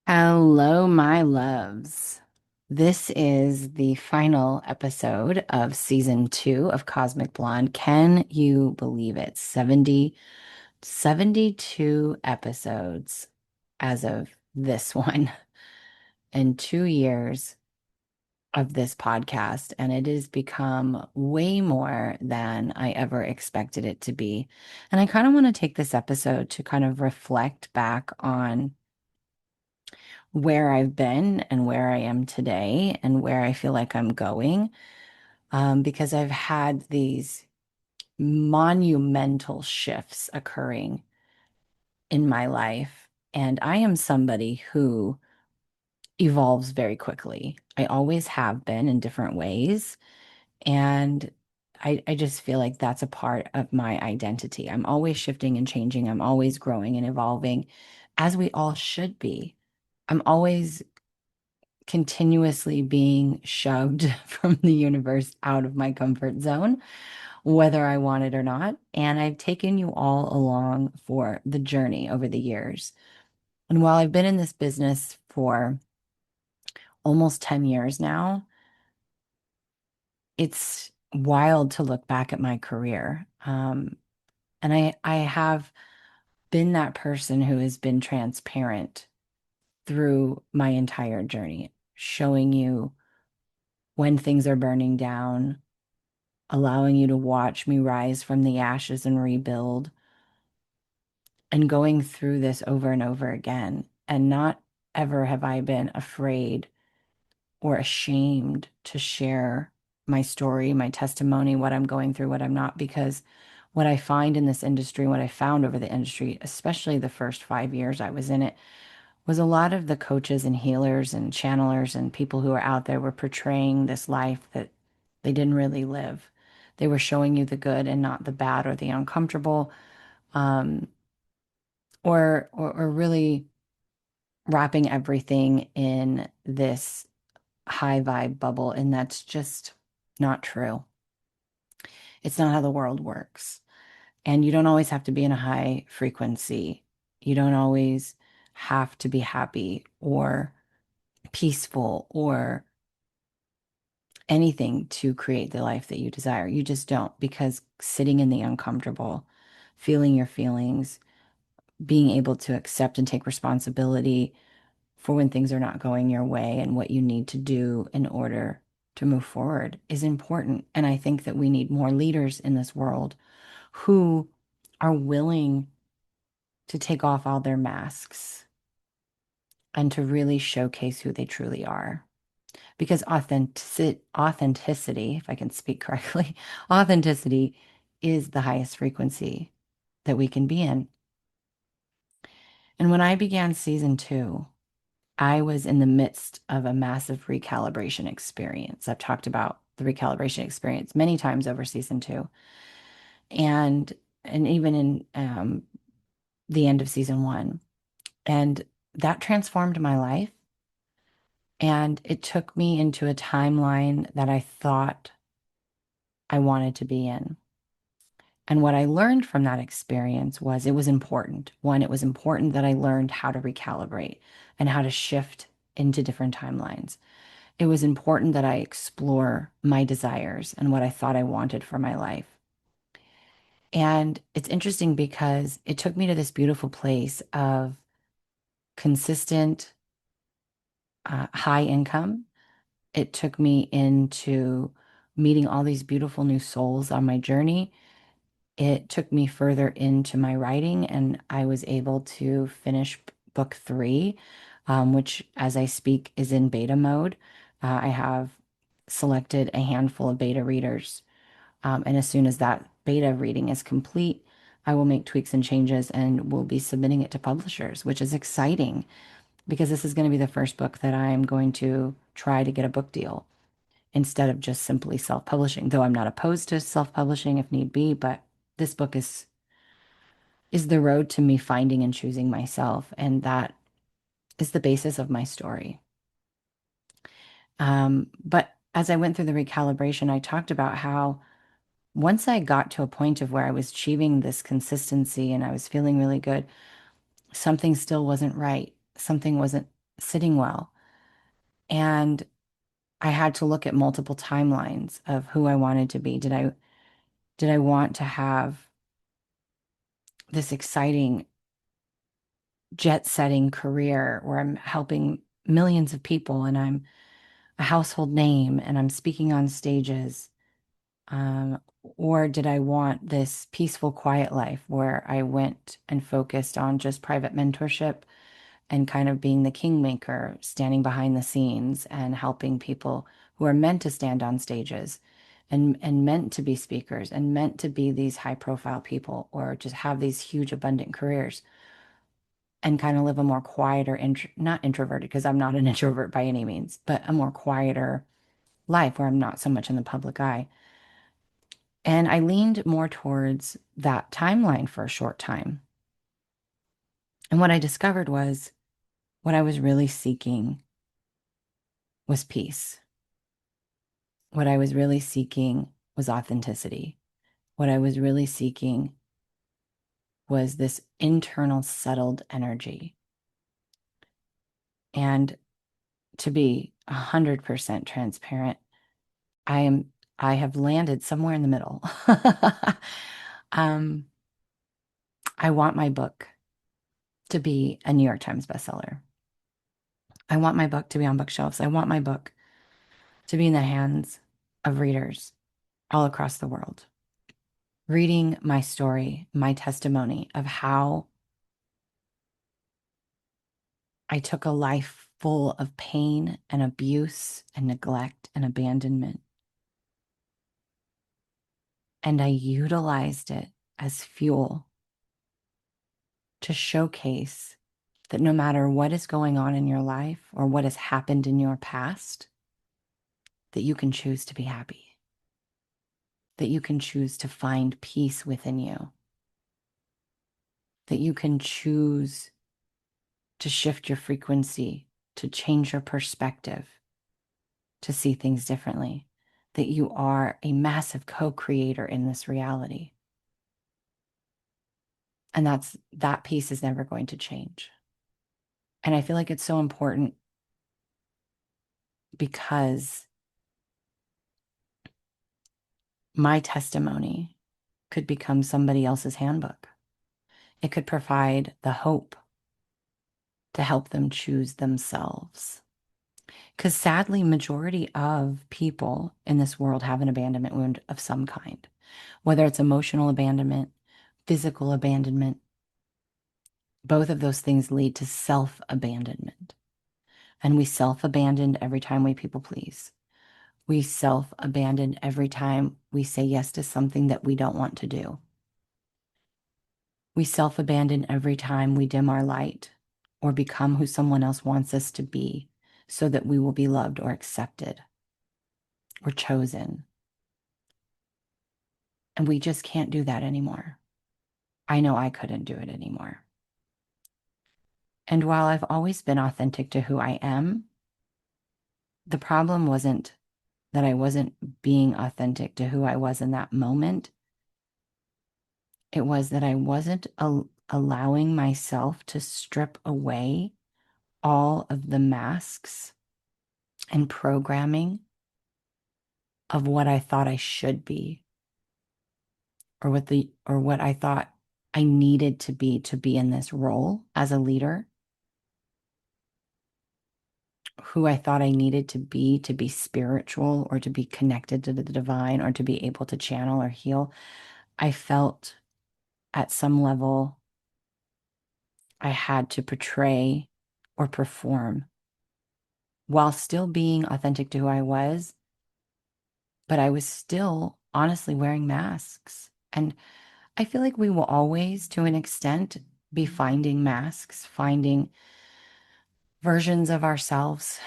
Hello, my loves. This is the final episode of season 2 of Cosmic Blonde. Can you believe it? 72 episodes as of this one in 2 years of this podcast, and it has become way more than I ever expected it to be. And I kind of want to take this episode to kind of reflect back on where I've been and where I am today and where I feel like I'm going, because I've had these monumental shifts occurring in my life. And I am somebody who evolves very quickly. I always have been in different ways. And I just feel like that's a part of my identity. I'm always shifting and changing. I'm always growing and evolving, as we all should be. I'm always continuously being shoved from the universe out of my comfort zone, whether I want it or not. And I've taken you all along for the journey over the years. And while I've been in this business for almost 10 years now, it's wild to look back at my career. And I have been that person who has been transparent through my entire journey, showing you when things are burning down, allowing you to watch me rise from the ashes and rebuild, and going through this over and over again. And not ever have I been afraid or ashamed to share my story, my testimony, what I'm going through, what I'm not, because what I find in this industry, what I found over the industry, especially the first 5 years I was in it, was a lot of the coaches and healers and channelers and people who are out there were portraying this life that they didn't really live. They were showing you the good and not the bad or the uncomfortable, um, or really wrapping everything in this high vibe bubble, and that's just not true. It's not how the world works. And you don't always have to be in a high frequency. You don't always have to be happy or peaceful or anything to create the life that you desire. You just don't, because sitting in the uncomfortable, feeling your feelings, being able to accept and take responsibility for when things are not going your way and what you need to do in order to move forward is important. And I think that we need more leaders in this world who are willing to take off all their masks and to really showcase who they truly are. Because authenticity, if I can speak correctly, authenticity is the highest frequency that we can be in. And when I began season 2, I was in the midst of a massive recalibration experience. I've talked about the recalibration experience many times over season 2, and even in the end of season 1, and that transformed my life. And it took me into a timeline that I thought I wanted to be in. And what I learned from that experience was it was important. One, it was important that I learned how to recalibrate and how to shift into different timelines. It was important that I explore my desires and what I thought I wanted for my life. And it's interesting because it took me to this beautiful place of consistent, high income. It took me into meeting all these beautiful new souls on my journey. It took me further into my writing, and I was able to finish book 3, which, as I speak, is in beta mode. I have selected a handful of beta readers, and as soon as that beta reading is complete, I will make tweaks and changes and will be submitting it to publishers, which is exciting because this is going to be the first book that I'm going to try to get a book deal instead of just simply self-publishing, though I'm not opposed to self-publishing if need be, but this book is the road to me finding and choosing myself, and that is the basis of my story. But as I went through the recalibration, I talked about how once I got to a point of where I was achieving this consistency and I was feeling really good, something still wasn't right. Something wasn't sitting well. And I had to look at multiple timelines of who I wanted to be. Did I want to have this exciting jet-setting career where I'm helping millions of people and I'm a household name and I'm speaking on stages? Um, or did I want this peaceful, quiet life where I went and focused on just private mentorship and kind of being the kingmaker, standing behind the scenes and helping people who are meant to stand on stages and meant to be speakers and meant to be these high profile people or just have these huge abundant careers and kind of live a more quieter, not introverted, because I'm not an introvert by any means, but a more quieter life where I'm not so much in the public eye. And I leaned more towards that timeline for a short time. And what I discovered was what I was really seeking was peace. What I was really seeking was authenticity. What I was really seeking was this internal settled energy. And to be 100% transparent, I am I have landed somewhere in the middle. um, I want my book to be a New York Times bestseller. I want my book to be on bookshelves. I want my book to be in the hands of readers all across the world, reading my story, my testimony of how I took a life full of pain and abuse and neglect and abandonment, and I utilized it as fuel to showcase that no matter what is going on in your life or what has happened in your past, that you can choose to be happy, that you can choose to find peace within you, that you can choose to shift your frequency, to change your perspective, to see things differently, that you are a massive co-creator in this reality. And that piece is never going to change. And I feel like it's so important because my testimony could become somebody else's handbook. It could provide the hope to help them choose themselves. Because sadly, majority of people in this world have an abandonment wound of some kind, whether it's emotional abandonment, physical abandonment. Both of those things lead to self-abandonment. And we self-abandon every time we people please. We self-abandon every time we say yes to something that we don't want to do. We self-abandon every time we dim our light or become who someone else wants us to be so that we will be loved or accepted or chosen. And we just can't do that anymore. I know I couldn't do it anymore. And while I've always been authentic to who I am, the problem wasn't that I wasn't being authentic to who I was in that moment. It was that I wasn't allowing myself to strip away all of the masks and programming of what I thought I should be or what I thought I needed to be in this role as a leader, who I thought I needed to be spiritual or to be connected to the divine or to be able to channel or heal. I felt at some level I had to portray or perform while still being authentic to who I was, but I was still honestly wearing masks. And I feel like we will always, to an extent, be finding masks, finding versions of ourselves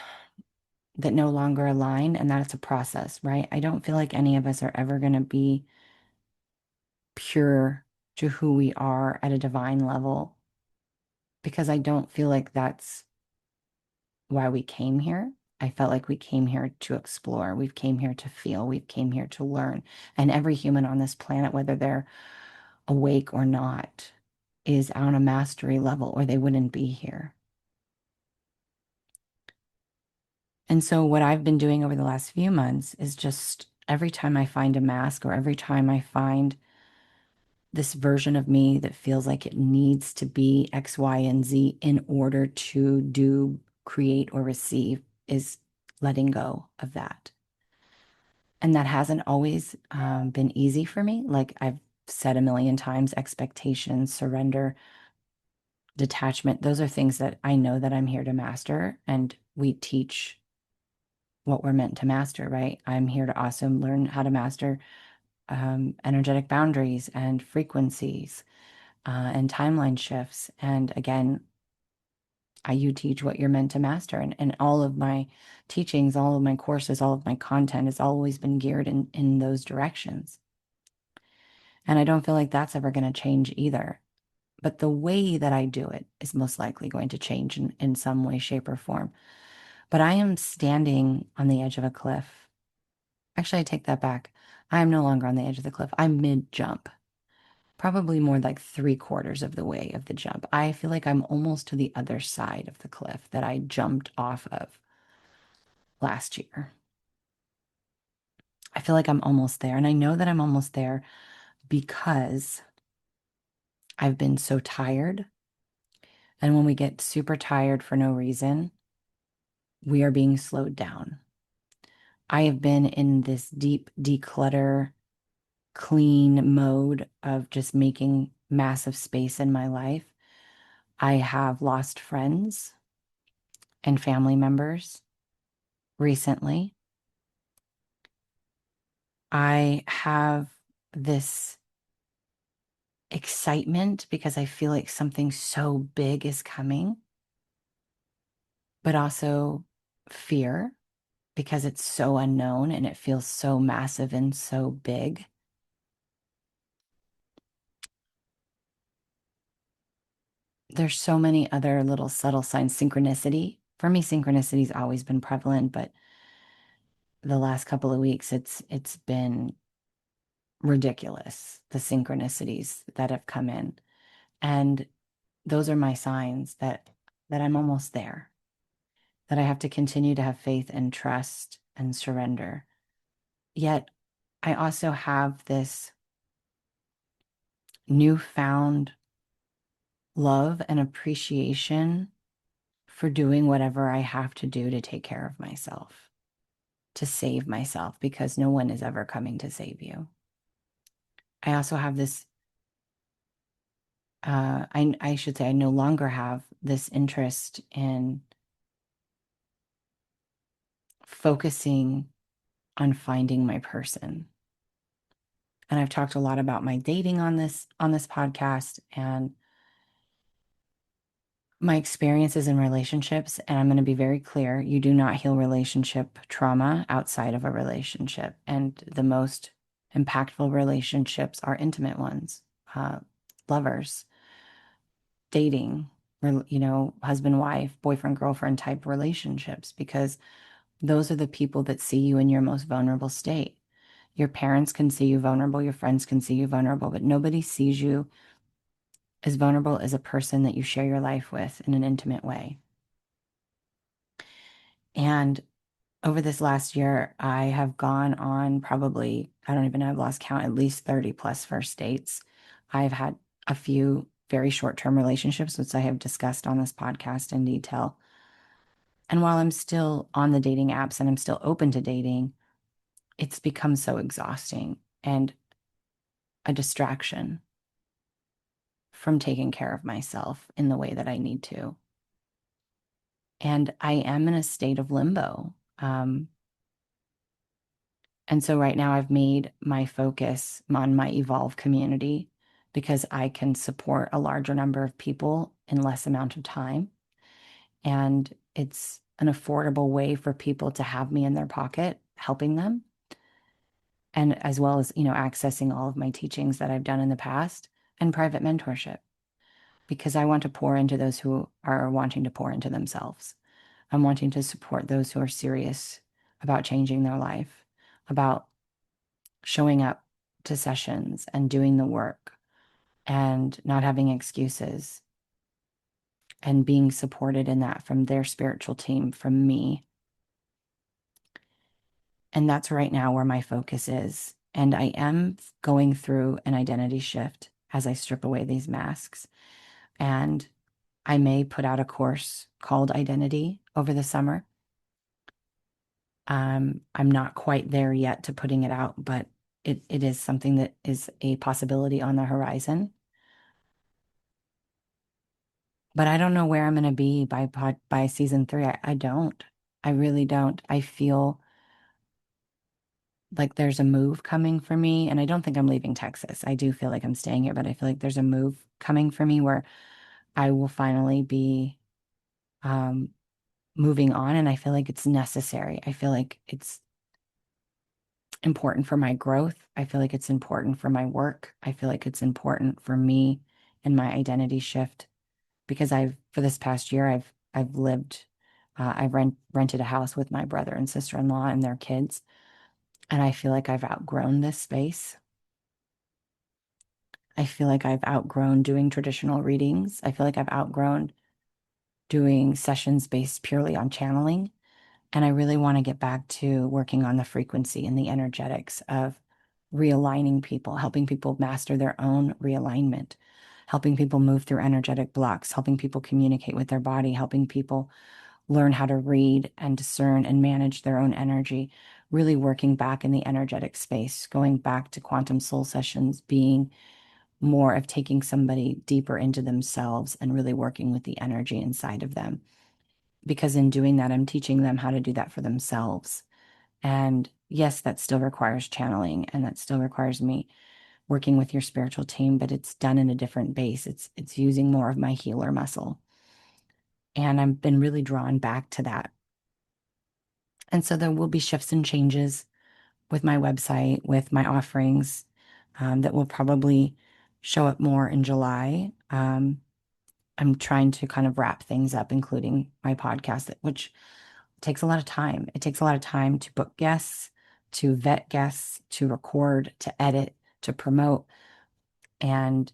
that no longer align, and that's a process, right? I don't feel like any of us are ever going to be pure to who we are at a divine level because I don't feel like that's why we came here. I felt like we came here to explore. We came here to feel. We came here to learn. And every human on this planet, whether they're awake or not, is on a mastery level or they wouldn't be here. And so what I've been doing over the last few months is just every time I find a mask or every time I find this version of me that feels like it needs to be X, Y, and Z in order to do, create, or receive, is letting go of that. And that hasn't always been easy for me. Like I've said a million times, expectations, surrender, detachment, those are things that I know that I'm here to master. And we teach what we're meant to master, right? I'm here to also learn how to master energetic boundaries and frequencies and timeline shifts. And again, you teach what you're meant to master. And all of my teachings, all of my courses, all of my content has always been geared in those directions. And I don't feel like that's ever going to change either. But the way that I do it is most likely going to change in some way, shape, or form. But I am standing on the edge of a cliff. Actually, I take that back. I am no longer on the edge of the cliff. I'm mid jump, probably more like 3/4 of the way of the jump. I feel like I'm almost to the other side of the cliff that I jumped off of last year. I feel like I'm almost there. And I know that I'm almost there because I've been so tired. And when we get super tired for no reason, we are being slowed down. I have been in this deep declutter, clean mode of just making massive space in my life. I have lost friends and family members recently. I have this excitement because I feel like something so big is coming, but also fear because it's so unknown and it feels so massive and so big. There's so many other little subtle signs. Synchronicity. For me, synchronicity's always been prevalent, but the last couple of weeks it's been ridiculous, the synchronicities that have come in. And those are my signs that I'm almost there, that I have to continue to have faith and trust and surrender. Yet I also have this newfound love and appreciation for doing whatever I have to do to take care of myself, to save myself, because no one is ever coming to save you. I also have this, I should say, I no longer have this interest in focusing on finding my person. And I've talked a lot about my dating on this podcast and my experiences in relationships. And I'm going to be very clear, you do not heal relationship trauma outside of a relationship. And the most impactful relationships are intimate ones, lovers, dating, husband, wife, boyfriend, girlfriend type relationships, because those are the people that see you in your most vulnerable state. Your parents can see you vulnerable, your friends can see you vulnerable, but nobody sees you as vulnerable as a person that you share your life with in an intimate way. And over this last year, I have gone on probably, I don't even know, I've lost count, at least 30 plus first dates. I've had a few very short-term relationships, which I have discussed on this podcast in detail. And while I'm still on the dating apps and I'm still open to dating, it's become so exhausting and a distraction from taking care of myself in the way that I need to. And I am in a state of limbo. And so right now I've made my focus on my Evolve community because I can support a larger number of people in less amount of time. And it's an affordable way for people to have me in their pocket, helping them. And as well as, accessing all of my teachings that I've done in the past and private mentorship, because I want to pour into those who are wanting to pour into themselves. I'm wanting to support those who are serious about changing their life, about showing up to sessions and doing the work and not having excuses and being supported in that from their spiritual team, from me. And that's right now where my focus is. And I am going through an identity shift as I strip away these masks. And I may put out a course called Identity over the summer. I'm not quite there yet to putting it out, but it is something that is a possibility on the horizon. But I don't know where I'm going to be by season three. I don't. I really don't. I feel like there's a move coming for me, and I don't think I'm leaving Texas. I do feel like I'm staying here, but I feel like there's a move coming for me where I will finally be um, moving on, and I feel like it's necessary. I feel like it's important for my growth. I feel like it's important for my work. I feel like it's important for me and my identity shift because for this past year, I've lived, I've rented a house with my brother and sister-in-law and their kids, and I feel like I've outgrown this space. I feel like I've outgrown doing traditional readings. I feel like I've outgrown doing sessions based purely on channeling. And I really want to get back to working on the frequency and the energetics of realigning people, helping people master their own realignment, helping people move through energetic blocks, helping people communicate with their body, helping people learn how to read and discern and manage their own energy, really working back in the energetic space, going back to quantum soul sessions, being more of taking somebody deeper into themselves and really working with the energy inside of them. Because in doing that, I'm teaching them how to do that for themselves. And yes, that still requires channeling and that still requires me working with your spiritual team, but it's done in a different base. It's using more of my healer muscle. And I've been really drawn back to that. And so there will be shifts and changes with my website, with my offerings, that will probably show up more in July. I'm trying to kind of wrap things up, including my podcast, which takes a lot of time. It takes a lot of time to book guests, to vet guests, to record, to edit, to promote. And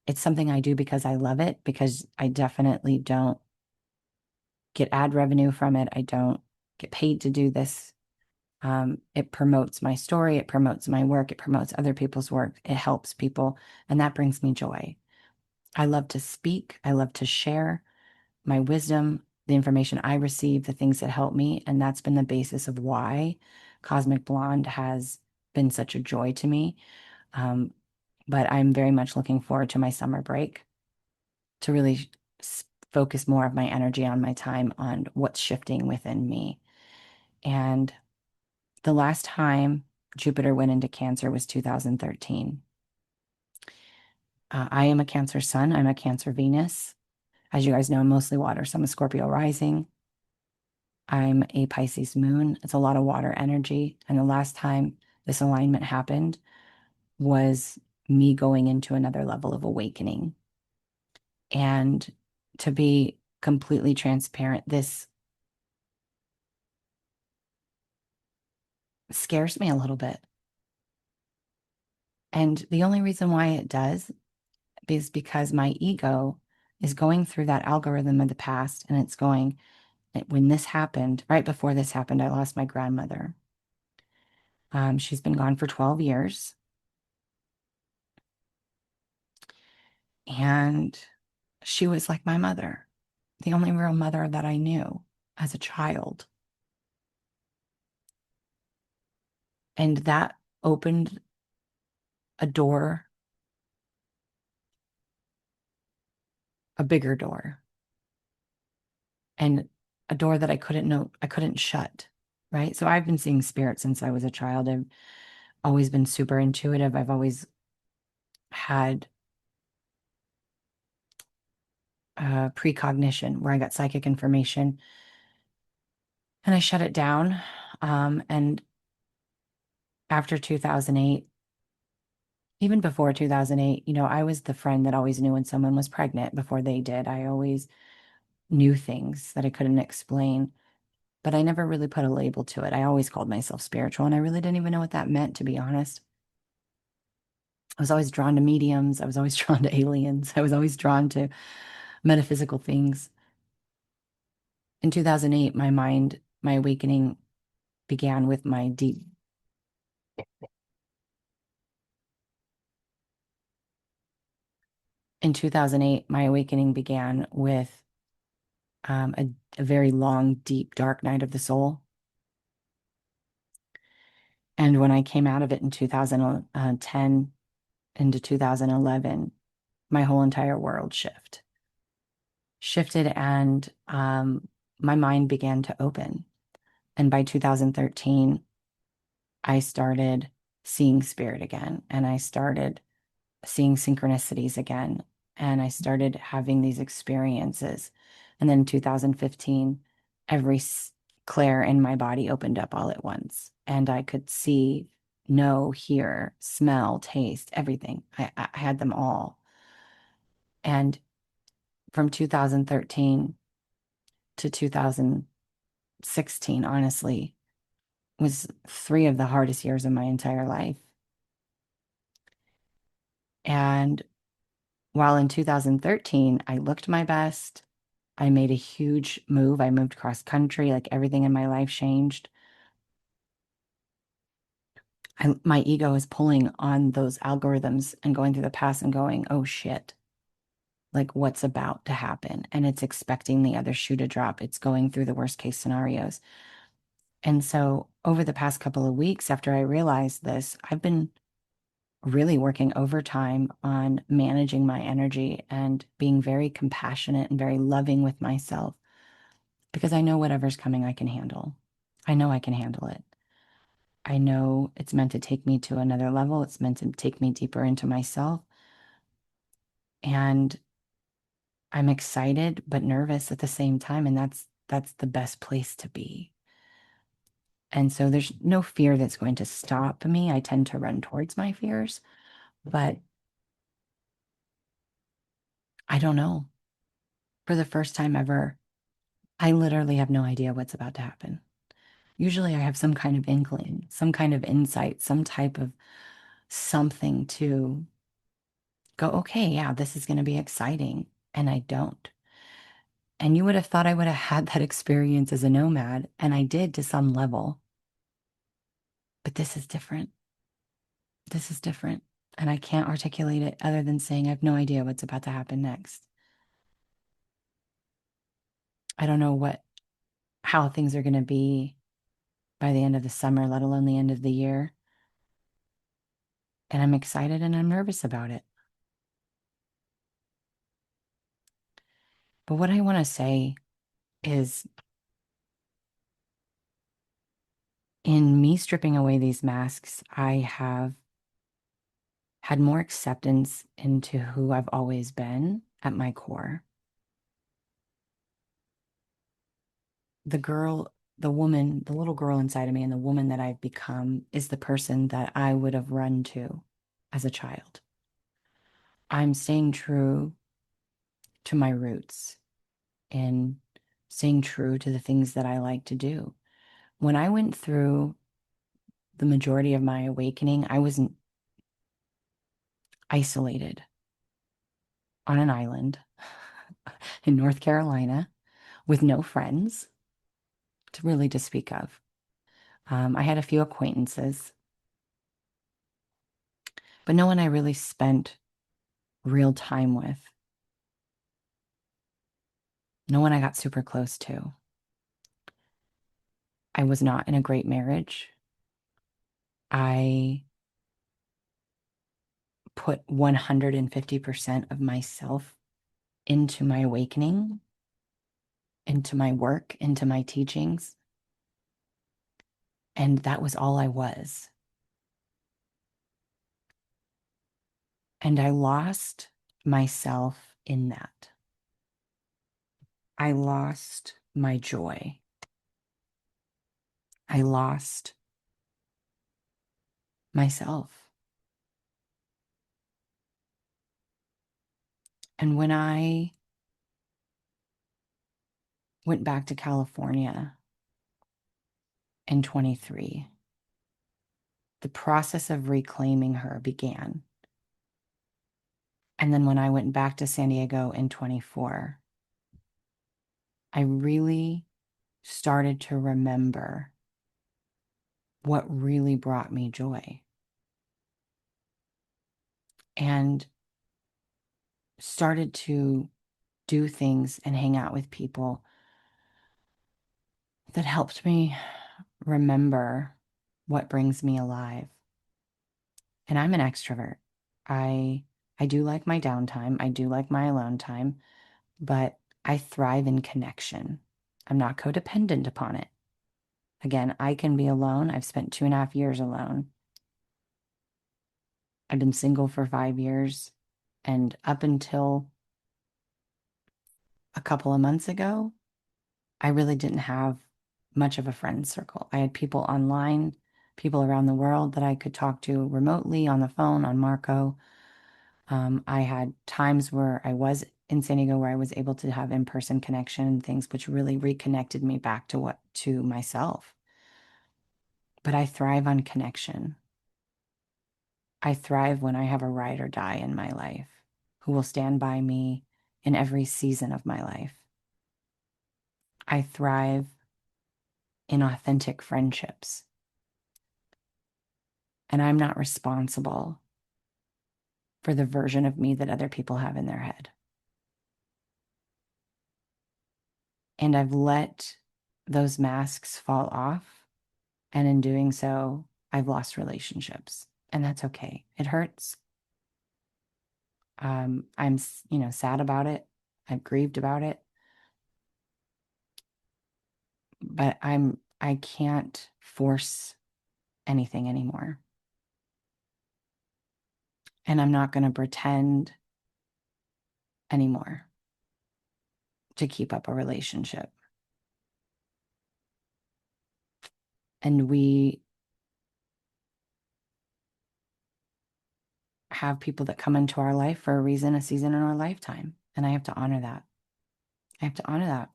it's something I do because I love it, because I definitely don't get ad revenue from it. I don't get paid to do this. It promotes my story, it promotes my work, it promotes other people's work, it helps people, and that brings me joy. I love to speak, I love to share my wisdom, the information I receive, the things that help me. And that's been the basis of why Cosmic Blonde has been such a joy to me. Um, but I'm very much looking forward to my summer break to really focus more of my energy on my time on what's shifting within me. And the last time Jupiter went into Cancer was 2013. I am a Cancer sun, I'm a Cancer Venus. As you guys know, I'm mostly water, so I'm a Scorpio rising. I'm a Pisces moon. It's a lot of water energy. And the last time this alignment happened was me going into another level of awakening. And to be completely transparent, this scares me a little bit. And the only reason why it does is because my ego is going through that algorithm of the past and it's going, when this happened, right before this happened, I lost my grandmother. She's been gone for 12 years. And she was like my mother, the only real mother that I knew as a child. And that opened a door, a bigger door, and a door that I couldn't shut. Right. So I've been seeing spirits since I was a child. I've always been super intuitive. I've always had precognition where I got psychic information and I shut it down. And after 2008, even before 2008, I was the friend that always knew when someone was pregnant before they did. I always knew things that I couldn't explain, but I never really put a label to it. I always called myself spiritual, and I really didn't even know what that meant, to be honest. I was always drawn to mediums. I was always drawn to aliens. I was always drawn to metaphysical things. In 2008, my awakening began with my deep in 2008. My awakening began with a very long, deep, dark night of the soul. And when I came out of it in 2010 into 2011, my whole entire world shifted, and my mind began to open. And by 2013, I started seeing spirit again, and I started seeing synchronicities again, and I started having these experiences. And then in 2015, every clair in my body opened up all at once, and I could see, know, hear, smell, taste, everything. I had them all. And from 2013 to 2016, honestly, was three of the hardest years of my entire life. And while in 2013, I looked my best, I made a huge move. I moved cross country, like everything in my life changed. My ego is pulling on those algorithms and going through the past and going, oh shit, like what's about to happen? And it's expecting the other shoe to drop. It's going through the worst case scenarios. And so over the past couple of weeks after I realized this, I've been really working overtime on managing my energy and being very compassionate and very loving with myself because I know whatever's coming, I can handle. I know I can handle it. I know it's meant to take me to another level. It's meant to take me deeper into myself. And I'm excited but nervous at the same time. And that's the best place to be. And so there's no fear that's going to stop me. I tend to run towards my fears, but I don't know. For the first time ever, I literally have no idea what's about to happen. Usually I have some kind of inkling, some kind of insight, some type of something to go, okay, yeah, this is going to be exciting. And I don't. And you would have thought I would have had that experience as a nomad, and I did to some level. But this is different. This is different. And I can't articulate it other than saying I have no idea what's about to happen next. I don't know how things are going to be by the end of the summer, let alone the end of the year. And I'm excited and I'm nervous about it. But what I want to say is in me stripping away these masks, I have had more acceptance into who I've always been at my core. The girl, the woman, the little girl inside of me and the woman that I've become is the person that I would have run to as a child. I'm staying true to my roots and staying true to the things that I like to do. When I went through the majority of my awakening, I wasn't isolated on an island in North Carolina with no friends to speak of. I had a few acquaintances, but no one I really spent real time with. No one I got super close to. I was not in a great marriage. I put 150% of myself into my awakening, into my work, into my teachings. And that was all I was. And I lost myself in that. I lost my joy. I lost myself. And when I went back to California in 23, the process of reclaiming her began. And then when I went back to San Diego in 24, I really started to remember what really brought me joy and started to do things and hang out with people that helped me remember what brings me alive. And I'm an extrovert. I I do like my downtime. I do like my alone time, but I thrive in connection. I'm not codependent upon it. Again, I can be alone. I've spent 2.5 years alone. I've been single for 5 years. And up until a couple of months ago, I really didn't have much of a friend circle. I had people online, people around the world that I could talk to remotely on the phone, on Marco. I had times where I was in San Diego where I was able to have in-person connection and things, which really reconnected me back to myself. But I thrive on connection. I thrive when I have a ride or die in my life who will stand by me in every season of my life. I thrive in authentic friendships. And I'm not responsible for the version of me that other people have in their head. And I've let those masks fall off. And in doing so, I've lost relationships. And that's okay. It hurts. I'm, sad about it. I've grieved about it. But I can't force anything anymore. And I'm not going to pretend anymore to keep up a relationship. And we have people that come into our life for a reason, a season in our lifetime. And I have to honor that. I have to honor that.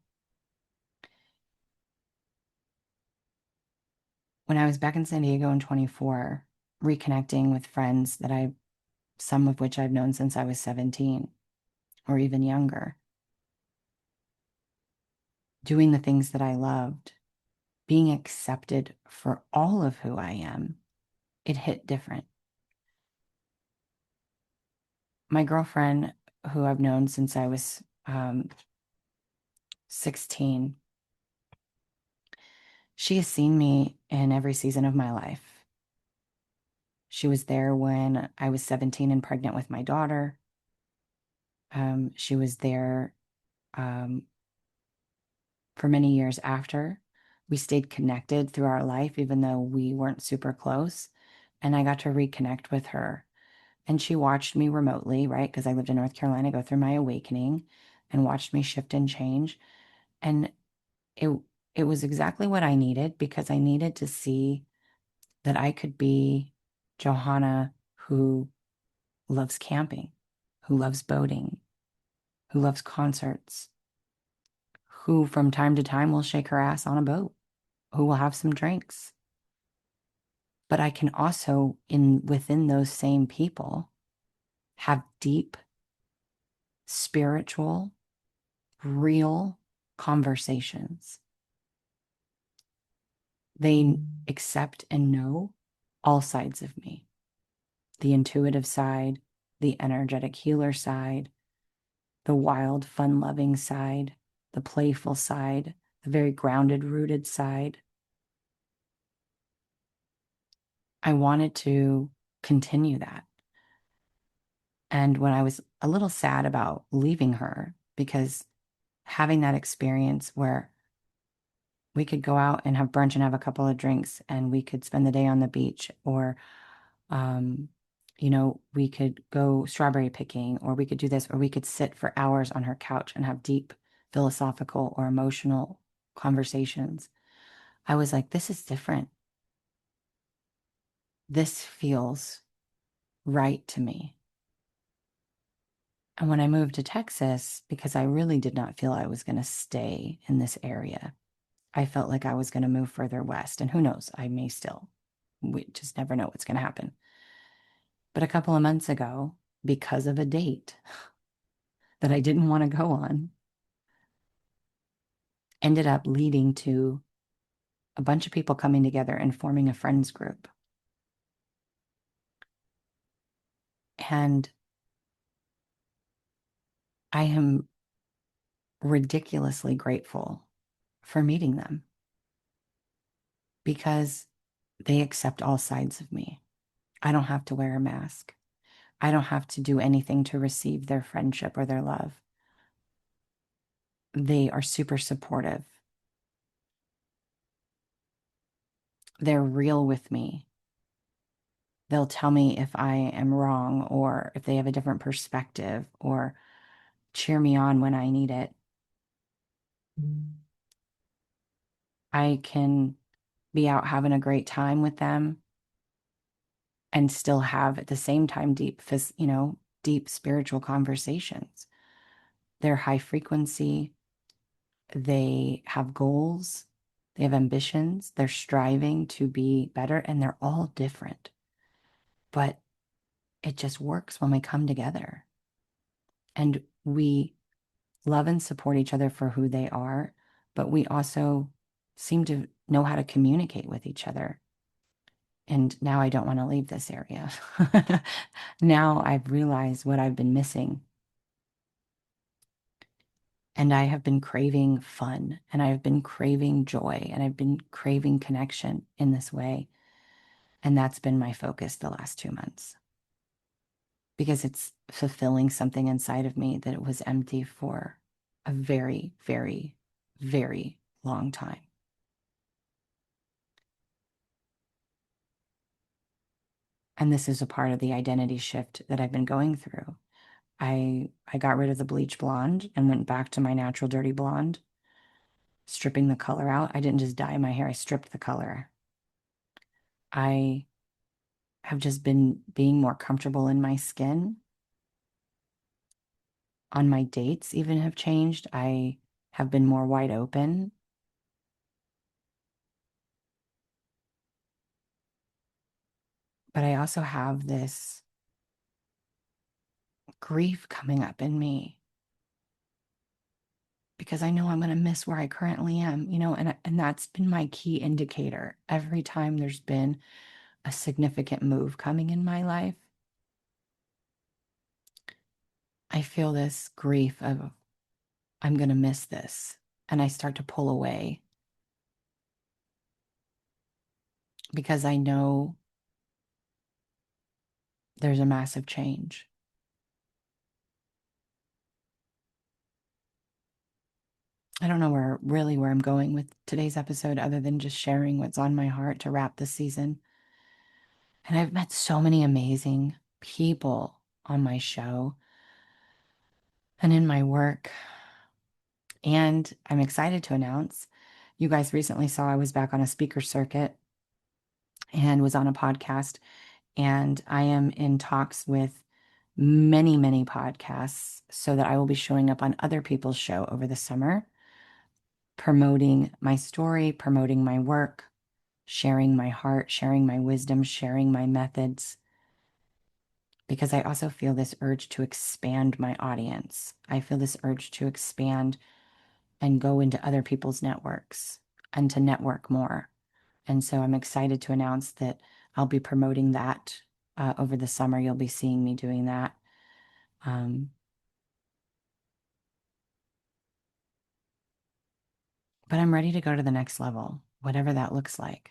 When I was back in San Diego in 24, reconnecting with friends some of which I've known since I was 17 or even younger, doing the things that I loved, being accepted for all of who I am, it hit different. My girlfriend, who I've known since I was 16, she has seen me in every season of my life. She was there when I was 17 and pregnant with my daughter. She was there for many years after. We stayed connected through our life, even though we weren't super close. And I got to reconnect with her. And she watched me remotely, right? Because I lived in North Carolina, go through my awakening and watched me shift and change. And it it was exactly what I needed because I needed to see that I could be Johanna who loves camping, who loves boating, who loves concerts, who from time to time will shake her ass on a boat, who will have some drinks. But I can also, within those same people, have deep, spiritual, real conversations. They accept and know all sides of me, the intuitive side, the energetic healer side, the wild, fun-loving side, the playful side, the very grounded, rooted side. I wanted to continue that. And when I was a little sad about leaving her, because having that experience where we could go out and have brunch and have a couple of drinks and we could spend the day on the beach or, um, we could go strawberry picking or we could do this or we could sit for hours on her couch and have deep philosophical or emotional conversations. I was like, this is different. This feels right to me. And when I moved to Texas, because I really did not feel I was going to stay in this area, I felt like I was going to move further west. And who knows, I may still. We just never know what's going to happen. But a couple of months ago, because of a date that I didn't want to go on, ended up leading to a bunch of people coming together and forming a friends group. And I am ridiculously grateful for meeting them because they accept all sides of me. I don't have to wear a mask. I don't have to do anything to receive their friendship or their love. They are super supportive. They're real with me. They'll tell me if I am wrong or if they have a different perspective or cheer me on when I need it. I can be out having a great time with them and still have at the same time deep spiritual conversations. They're high frequency. They have goals. They have ambitions. They're striving to be better, and they're all different. But it just works when we come together and we love and support each other for who they are, but we also seem to know how to communicate with each other. And now I don't want to leave this area. Now I've realized what I've been missing. And I have been craving fun, and I've been craving joy, and I've been craving connection in this way. And that's been my focus the last 2 months because it's fulfilling something inside of me that it was empty for a very, very, very long time. And this is a part of the identity shift that I've been going through. I got rid of the bleach blonde and went back to my natural dirty blonde, stripping the color out. I didn't just dye my hair, I stripped the color. I have just been being more comfortable in my skin. On my dates even have changed. I have been more wide open. But I also have this grief coming up in me because I know I'm going to miss where I currently am, and that's been my key indicator. Every time there's been a significant move coming in my life, I feel this grief of I'm going to miss this. And I start to pull away because I know there's a massive change. I don't know where I'm going with today's episode other than just sharing what's on my heart to wrap this season. And I've met so many amazing people on my show and in my work. And I'm excited to announce you guys recently saw I was back on a speaker circuit and was on a podcast. And I am in talks with many, many podcasts so that I will be showing up on other people's show over the summer, promoting my story, promoting my work, sharing my heart, sharing my wisdom, sharing my methods. Because I also feel this urge to expand my audience. I feel this urge to expand and go into other people's networks and to network more. And so I'm excited to announce that I'll be promoting that over the summer. You'll be seeing me doing that. But I'm ready to go to the next level, whatever that looks like.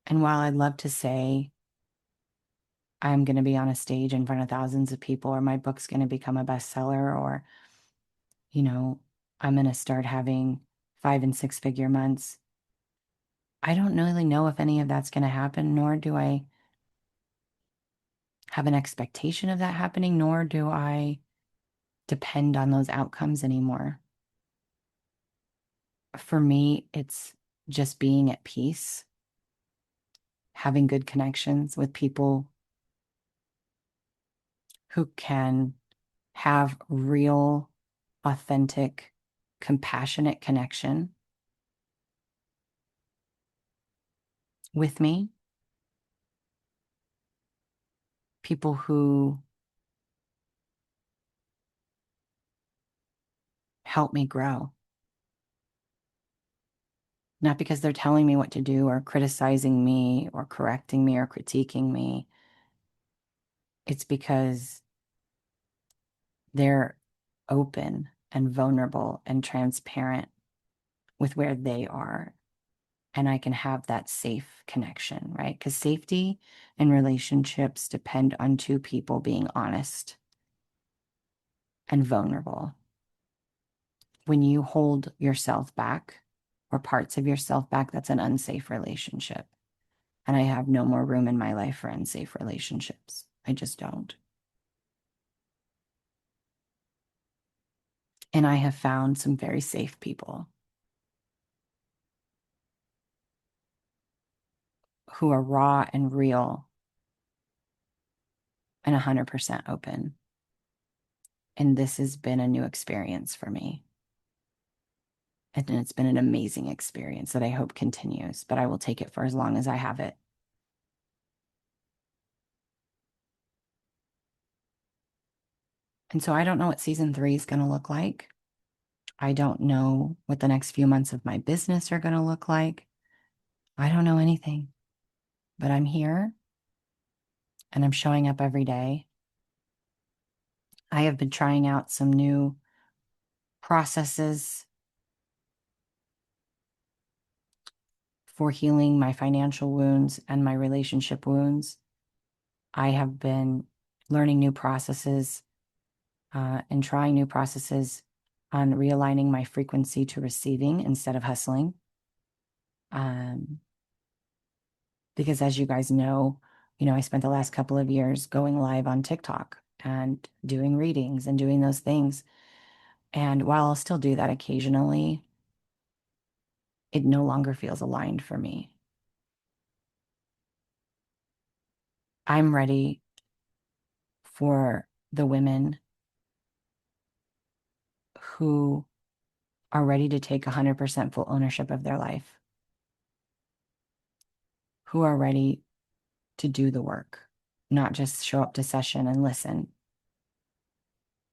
And while I'd love to say I'm going to be on a stage in front of thousands of people, or my book's going to become a bestseller, or, you know, I'm going to start having 5 and 6 figure months, I don't really know if any of that's going to happen, nor do I have an expectation of that happening, nor do I depend on those outcomes anymore. For me, it's just being at peace, having good connections with people who can have real, authentic, compassionate connection with me. People who help me grow. not because they're telling me what to do or criticizing me or correcting me or critiquing me. It's because they're open and vulnerable and transparent with where they are. And I can have that safe connection, right? Because safety and relationships depend on two people being honest and vulnerable. When you hold yourself back or parts of yourself back, that's an unsafe relationship. And I have no more room in my life for unsafe relationships. I just don't. And I have found some very safe people who are raw and real and 100% open. And this has been a new experience for me. And it's been an amazing experience that I hope continues, but I will take it for as long as I have it. And so I don't know what season 3 is going to look like. I don't know what the next few months of my business are going to look like. I don't know anything, but I'm here and I'm showing up every day. I have been trying out some new processes for healing my financial wounds and my relationship wounds. I have been learning new processes and trying new processes on realigning my frequency to receiving instead of hustling. Because as you guys know, I spent the last couple of years going live on TikTok and doing readings and doing those things. And while I'll still do that occasionally, it no longer feels aligned for me. I'm ready for the women who are ready to take 100% full ownership of their life, who are ready to do the work, not just show up to session and listen.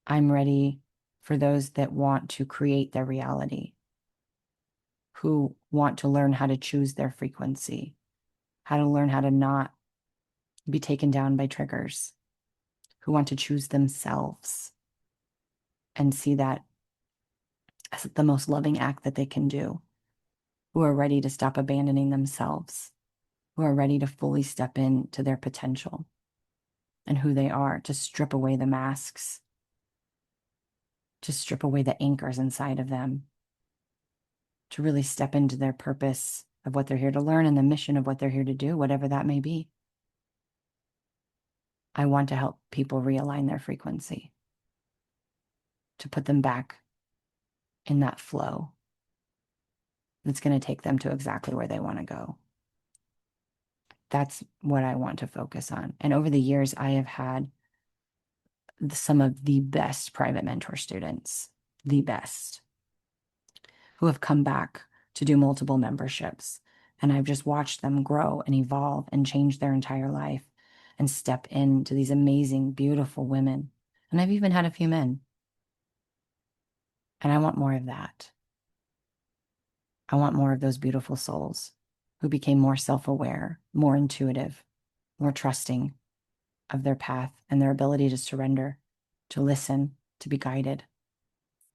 I'm ready for those that want to create their reality, who want to learn how to choose their frequency, how to learn how to not be taken down by triggers, who want to choose themselves and see that as the most loving act that they can do, who are ready to stop abandoning themselves, who are ready to fully step into their potential and who they are, to strip away the masks, to strip away the anchors inside of them, to really step into their purpose of what they're here to learn and the mission of what they're here to do, whatever that may be. I want to help people realign their frequency, to put them back in that flow that's going to take them to exactly where they want to go. That's what I want to focus on. And over the years, I have had some of the best private mentor students, the best, who have come back to do multiple memberships. And I've just watched them grow and evolve and change their entire life and step into these amazing, beautiful women. And I've even had a few men. And I want more of that. I want more of those beautiful souls who became more self-aware, more intuitive, more trusting of their path and their ability to surrender, to listen, to be guided,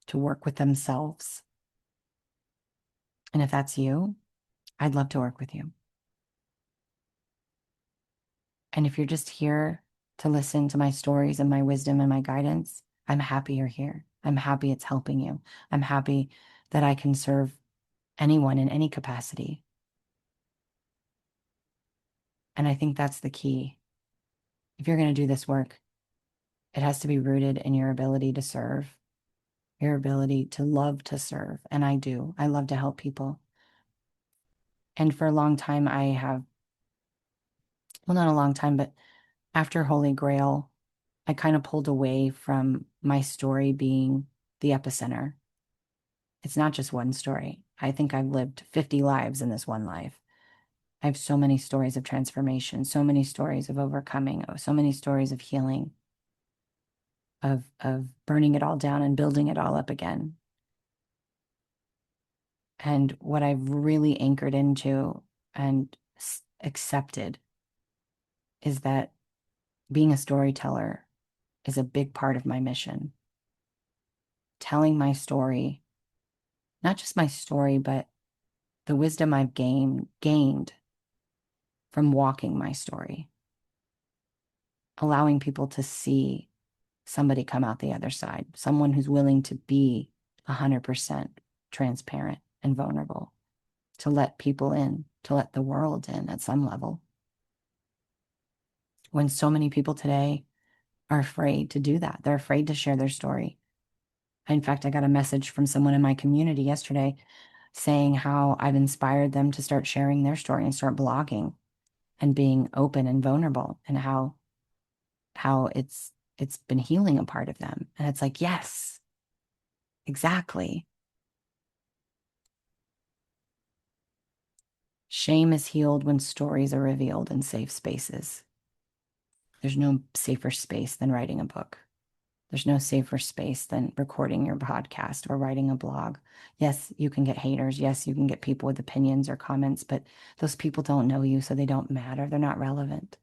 to work with themselves. And if that's you, I'd love to work with you. And if you're just here to listen to my stories and my wisdom and my guidance, I'm happy you're here. I'm happy it's helping you. I'm happy that I can serve anyone in any capacity. And I think that's the key. If you're going to do this work, it has to be rooted in your ability to serve, your ability to love to serve. And I do. I love to help people. And for a long time, I have, well, not a long time, but after Holy Grail, I kind of pulled away from my story being the epicenter. It's not just one story. I think I've lived 50 lives in this one life. I have so many stories of transformation, so many stories of overcoming, so many stories of healing, of burning it all down and building it all up again. And what I've really anchored into and accepted is that being a storyteller is a big part of my mission. Telling my story, not just my story, but the wisdom I've gained from walking my story, allowing people to see somebody come out the other side, someone who's willing to be 100% transparent and vulnerable, to let people in, to let the world in at some level. When so many people today are afraid to do that, they're afraid to share their story. In fact, I got a message from someone in my community yesterday saying how I've inspired them to start sharing their story and start blogging and being open and vulnerable, and how it's been healing a part of them. And it's like, yes, exactly. Shame is healed when stories are revealed in safe spaces. There's no safer space than writing a book. There's no safer space than recording your podcast or writing a blog. Yes, you can get haters. Yes, you can get people with opinions or comments, but those people don't know you, so they don't matter. They're not relevant.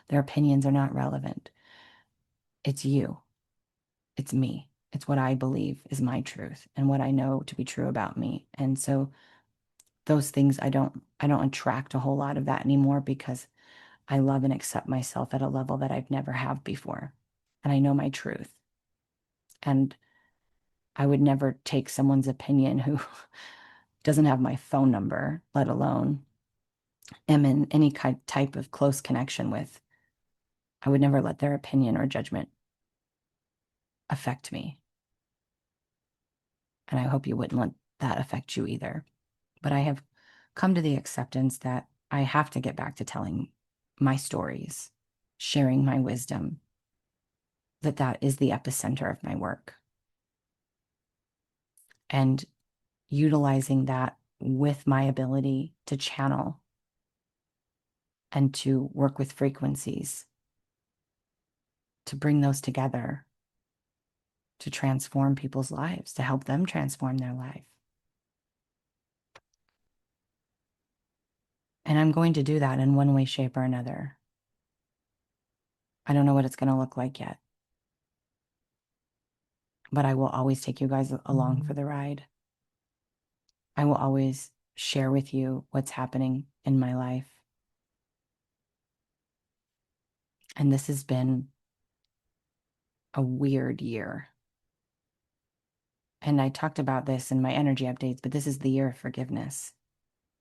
Their opinions are not relevant. It's you. It's me. It's what I believe is my truth and what I know to be true about me. And so those things I don't attract a whole lot of that anymore, because I love and accept myself at a level that I've never have before. And I know my truth. And I would never take someone's opinion who doesn't have my phone number, let alone am in any type of close connection with. I would never let their opinion or judgment affect me. And I hope you wouldn't let that affect you either. But I have come to the acceptance that I have to get back to telling my stories, sharing my wisdom, that is the epicenter of my work. And utilizing that with my ability to channel and to work with frequencies, to bring those together, to transform people's lives, to help them transform their life. And I'm going to do that in one way, shape, or another. I don't know what it's going to look like yet, but I will always take you guys along for the ride. I will always share with you what's happening in my life. And this has been a weird year. And I talked about this in my energy updates, but this is the year of forgiveness.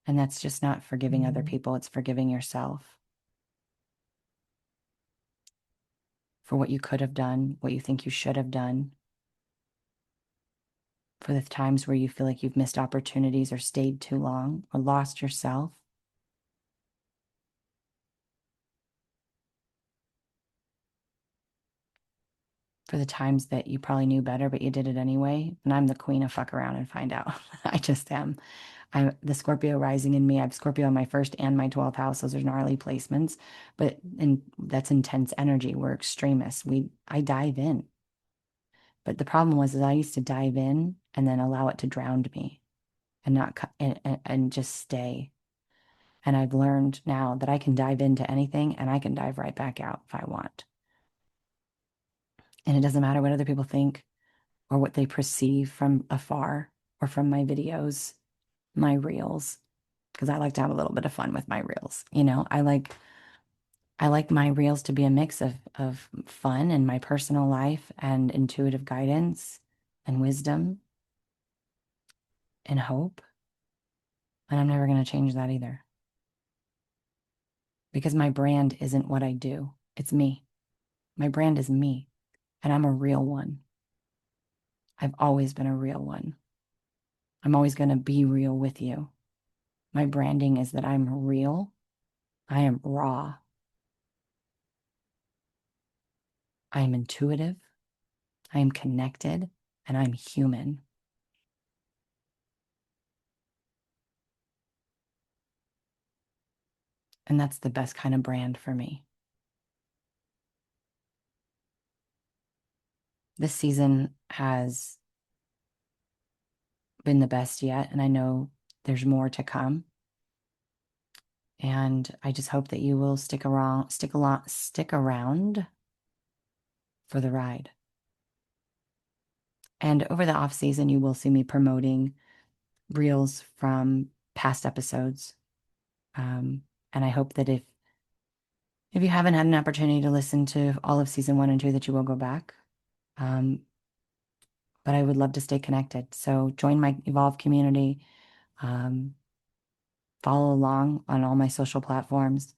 And that's just not forgiving other people, it's forgiving yourself for what you could have done, what you think you should have done, for the times where you feel like you've missed opportunities or stayed too long or lost yourself. For the times that you probably knew better, but you did it anyway. And I'm the queen of fuck around and find out. I just am. I'm the Scorpio rising in me. I have Scorpio in my first and my 12th house. Those are gnarly placements, but that's intense energy. We're extremists. I dive in. But the problem was, is I used to dive in and then allow it to drown me and not and just stay. And I've learned now that I can dive into anything and I can dive right back out if I want. And it doesn't matter what other people think or what they perceive from afar or from my videos, my reels, because I like to have a little bit of fun with my reels. I like my reels to be a mix of fun and my personal life and intuitive guidance and wisdom and hope. And I'm never going to change that either. Because my brand isn't what I do. It's me. My brand is me. And I'm a real one. I've always been a real one. I'm always going to be real with you. My branding is that I'm real. I am raw. I am intuitive. I am connected. And I'm human. And that's the best kind of brand for me. This season has been the best yet. And I know there's more to come. And I just hope that you will stick around for the ride. And over the off season, you will see me promoting reels from past episodes. And I hope that if you haven't had an opportunity to listen to all of season 1 and 2, that you will go back. But I would love to stay connected. So join my Evolve community. Follow along on all my social platforms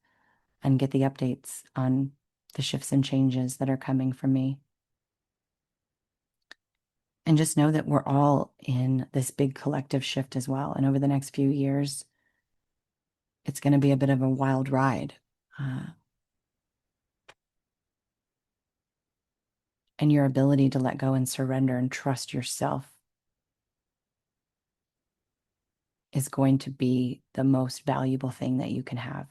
and get the updates on the shifts and changes that are coming from me. And just know that we're all in this big collective shift as well. And over the next few years, it's going to be a bit of a wild ride. And your ability to let go and surrender and trust yourself is going to be the most valuable thing that you can have.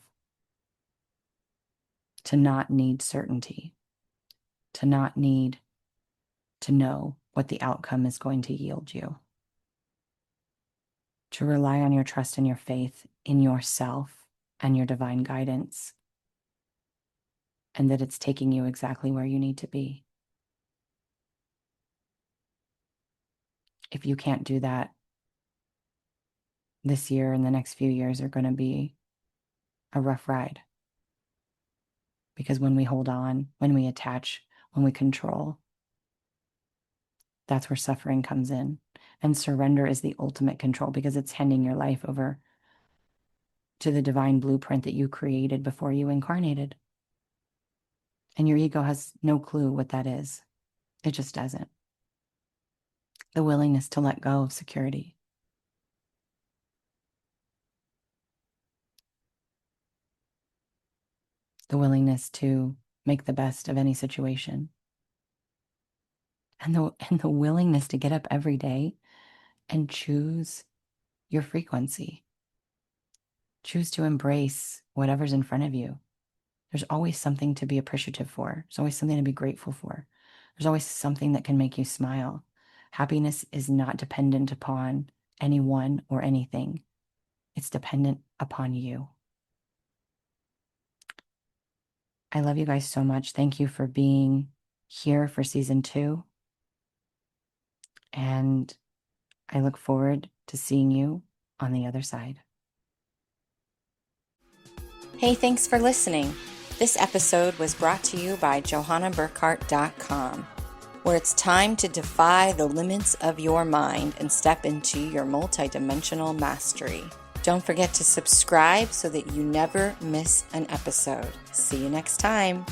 To not need certainty, to not need to know what the outcome is going to yield you. To rely on your trust and your faith in yourself and your divine guidance, and that it's taking you exactly where you need to be. If you can't do that, this year and the next few years are going to be a rough ride. Because when we hold on, when we attach, when we control, that's where suffering comes in. And surrender is the ultimate control, because it's handing your life over to the divine blueprint that you created before you incarnated. And your ego has no clue what that is. It just doesn't. The willingness to let go of security. The willingness to make the best of any situation. And the willingness to get up every day and choose your frequency. Choose to embrace whatever's in front of you. There's always something to be appreciative for. There's always something to be grateful for. There's always something that can make you smile. Happiness is not dependent upon anyone or anything. It's dependent upon you. I love you guys so much. Thank you for being here for season 2. And I look forward to seeing you on the other side. Hey, thanks for listening. This episode was brought to you by JohannaBurkhardt.com, where it's time to defy the limits of your mind and step into your multidimensional mastery. Don't forget to subscribe so that you never miss an episode. See you next time.